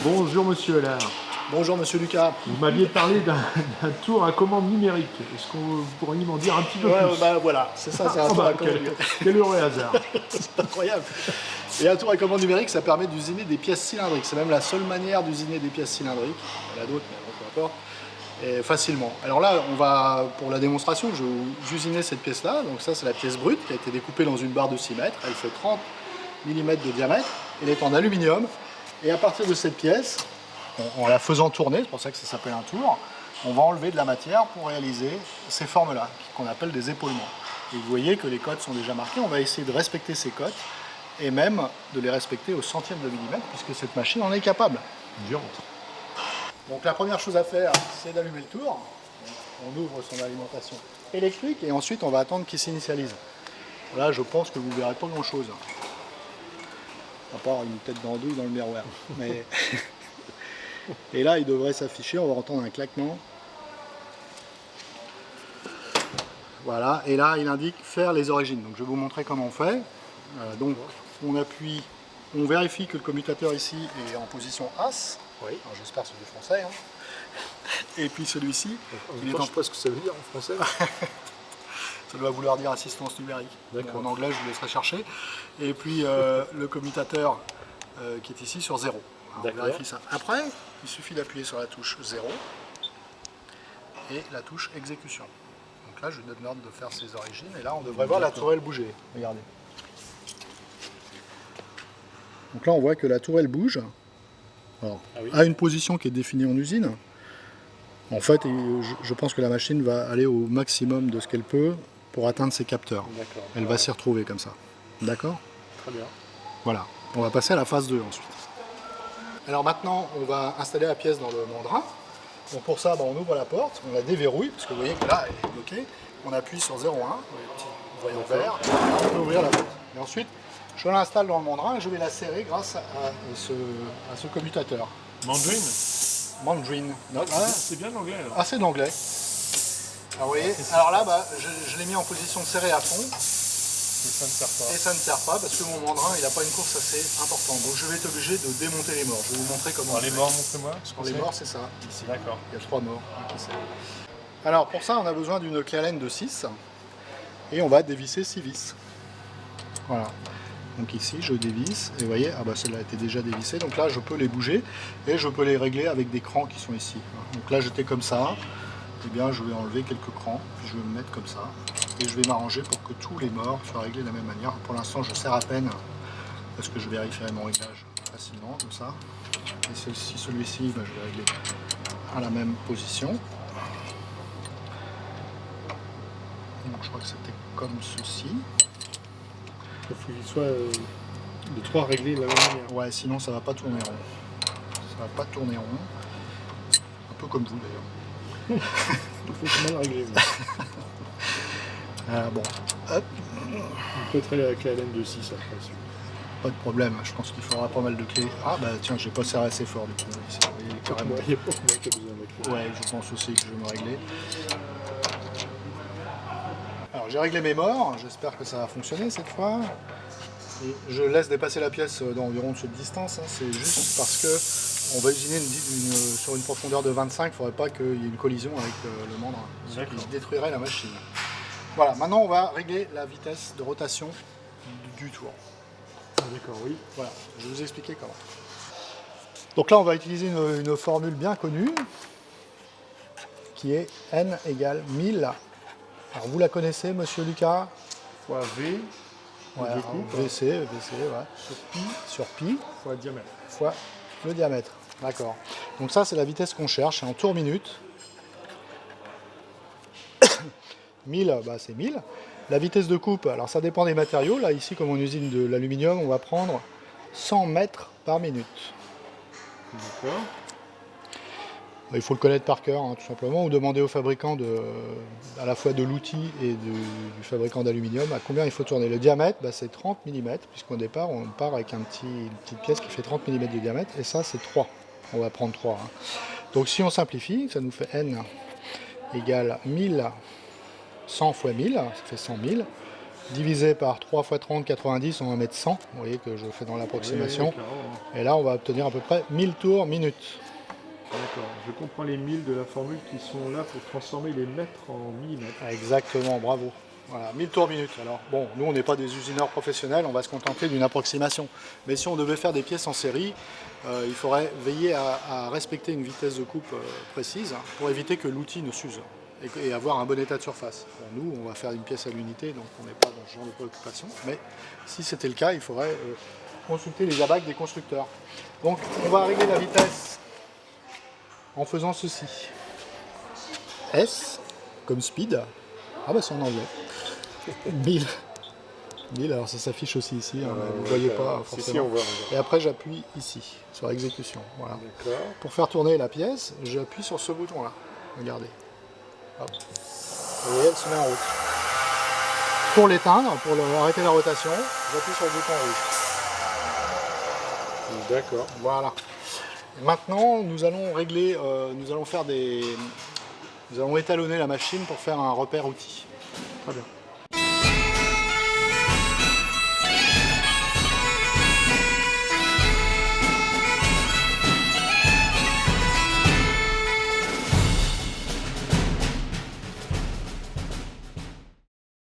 Bonjour Monsieur Allard. Bonjour Monsieur Lucas. Vous m'aviez parlé d'un tour à commande numérique. Est-ce que vous pourriez m'en dire un petit peu plus? Bah voilà, c'est ça, c'est un tour à commande numérique. Quel heureux hasard. C'est incroyable. Et un tour à commande numérique, ça permet d'usiner des pièces cylindriques. C'est même la seule manière d'usiner des pièces cylindriques. Il y en a d'autres, mais bon, peu importe. Et facilement. Alors là, on va, pour la démonstration, je vais vous usiner cette pièce-là. Donc ça, c'est la pièce brute qui a été découpée dans une barre de 6 mètres. Elle fait 30 mm de diamètre. Elle est en aluminium. Et à partir de cette pièce, en la faisant tourner, c'est pour ça que ça s'appelle un tour, on va enlever de la matière pour réaliser ces formes-là, qu'on appelle des épaulements. Et vous voyez que les cotes sont déjà marquées. On va essayer de respecter ces cotes et même de les respecter au centième de millimètre, puisque cette machine en est capable. Durante. Donc la première chose à faire, c'est d'allumer le tour. On ouvre son alimentation électrique et ensuite on va attendre qu'il s'initialise. Là, je pense que vous ne verrez pas grand-chose. À part une tête d'andouille dans le miroir. Mais... Et là, il devrait s'afficher, on va entendre un claquement. Voilà, et là, il indique faire les origines. Donc je vais vous montrer comment on fait. Donc on appuie, on vérifie que le commutateur ici est en position As. Oui. J'espère que c'est du français. Hein. Et puis celui-ci, il est en... Je sais pas ce que ça veut dire en français. Ça doit vouloir dire assistance numérique. En anglais, je vous laisserai chercher. Et puis le commutateur qui est ici sur 0. On vérifie ça. Après, il suffit d'appuyer sur la touche 0 et la touche exécution. Donc là, je lui donne l'ordre de faire ses origines. Et là, on devrait voir la tourelle bouger. Regardez. Donc là, on voit que la tourelle bouge. Alors, à une position qui est définie en usine. En fait, je pense que la machine va aller au maximum de ce qu'elle peut pour atteindre ses capteurs. Elle va s'y retrouver comme ça. D'accord? Très bien. Voilà. On va passer à la phase 2 ensuite. Alors maintenant, on va installer la pièce dans le mandrin. Donc pour ça, on ouvre la porte, on la déverrouille, parce que vous voyez que là, elle est bloquée. On appuie sur 0,1, le petit voyant vert, on peut ouvrir la porte. Et ensuite, je l'installe dans le mandrin et je vais la serrer grâce à ce commutateur. Mandarin. Mandarin. C'est bien l'anglais alors. Ah, c'est de l'anglais. Alors, vous voyez, alors là, je l'ai mis en position serrée à fond. Et ça ne sert pas. Et ça ne sert pas parce que mon mandrin, il n'a pas une course assez importante. Donc je vais être obligé de démonter les morts. Je vais vous montrer comment. Les morts, montrez-moi. Les morts, c'est ça. Ici. D'accord. Il y a 3 morts. Alors pour ça, on a besoin d'une clé Allen de 6. Et on va dévisser 6 vis. Voilà. Donc ici, je dévisse. Et vous voyez, celle-là était déjà dévissée. Donc là, je peux les bouger. Et je peux les régler avec des crans qui sont ici. Donc là, j'étais comme ça. Eh bien, je vais enlever quelques crans. Puis je vais me mettre comme ça. Et je vais m'arranger pour que tous les morts soient réglés de la même manière. Pour l'instant, je serre à peine parce que je vérifierai mon réglage facilement, comme ça. Et si celui-ci, je vais régler à la même position. Donc, je crois que c'était comme ceci. Il faut qu'il soit de 3 réglés de la même manière. Ouais, sinon ça va pas tourner rond. Ça va pas tourner rond. Un peu comme vous d'ailleurs. Il faut mal régler. Bon, hop. On peut être avec la laine de 6 après. Pas de problème, je pense qu'il faudra pas mal de clés. Ah bah tiens, j'ai pas serré assez fort du coup. Ici, vous voyez, carrément. Il n'y a pas moi qui a besoin de clés. Ouais, je pense aussi que je vais me régler. Alors j'ai réglé mes morts, j'espère que ça va fonctionner cette fois. Et je laisse dépasser la pièce d'environ de cette distance, hein. C'est juste parce que on va usiner sur une profondeur de 25, il ne faudrait pas qu'il y ait une collision avec le mandrin, ce qui détruirait la machine. Voilà, maintenant on va régler la vitesse de rotation du tour. D'accord, oui. Voilà, je vais vous expliquer comment. Donc là on va utiliser une formule bien connue qui est N égale 1000. Alors vous la connaissez, monsieur Lucas? Fois V. Ouais, VC, ouais. Sur pi. Fois diamètre. Fois le diamètre. D'accord. Donc ça, c'est la vitesse qu'on cherche, c'est en tours minutes. 1000, c'est 1000. La vitesse de coupe, alors ça dépend des matériaux. Là, ici, comme on usine de l'aluminium, on va prendre 100 mètres par minute. D'accord. Il faut le connaître par cœur, hein, tout simplement, ou demander au fabricant à la fois de l'outil et du fabricant d'aluminium à combien il faut tourner. Le diamètre, c'est 30 mm, puisqu'au départ, on part avec une petite pièce qui fait 30 mm de diamètre, et ça, c'est 3. On va prendre 3. Hein. Donc si on simplifie, ça nous fait N égale 1000, 100 fois 1000, ça fait 100 000. divisé par 3 x 30, 90, on va mettre 100. Vous voyez que je fais dans l'approximation. Oui, clairement. Et là, on va obtenir à peu près 1000 tours minute. D'accord. Je comprends les milles de la formule qui sont là pour transformer les mètres en millimètres. Exactement, bravo. Voilà, 1000 tours minute. Alors bon, nous on n'est pas des usineurs professionnels, on va se contenter d'une approximation. Mais si on devait faire des pièces en série, il faudrait veiller à respecter une vitesse de coupe précise pour éviter que l'outil ne s'use et avoir un bon état de surface. Bon, nous, on va faire une pièce à l'unité, donc on n'est pas dans ce genre de préoccupation. Mais si c'était le cas, il faudrait consulter les abacs des constructeurs. Donc on va régler la vitesse en faisant ceci. S comme speed. Ah bah c'est en anglais. 1000. 1000, alors ça s'affiche aussi ici, hein, vous ne voyez pas forcément. Si, on voit. Et après j'appuie ici, sur exécution. Voilà. D'accord. Pour faire tourner la pièce, j'appuie sur ce bouton là. Regardez. Hop. Vous voyez, elle se met en route. Pour l'éteindre, pour arrêter la rotation, j'appuie sur le bouton rouge. D'accord. Voilà. Et maintenant, nous allons régler, nous allons étalonner la machine pour faire un repère outil. Très bien.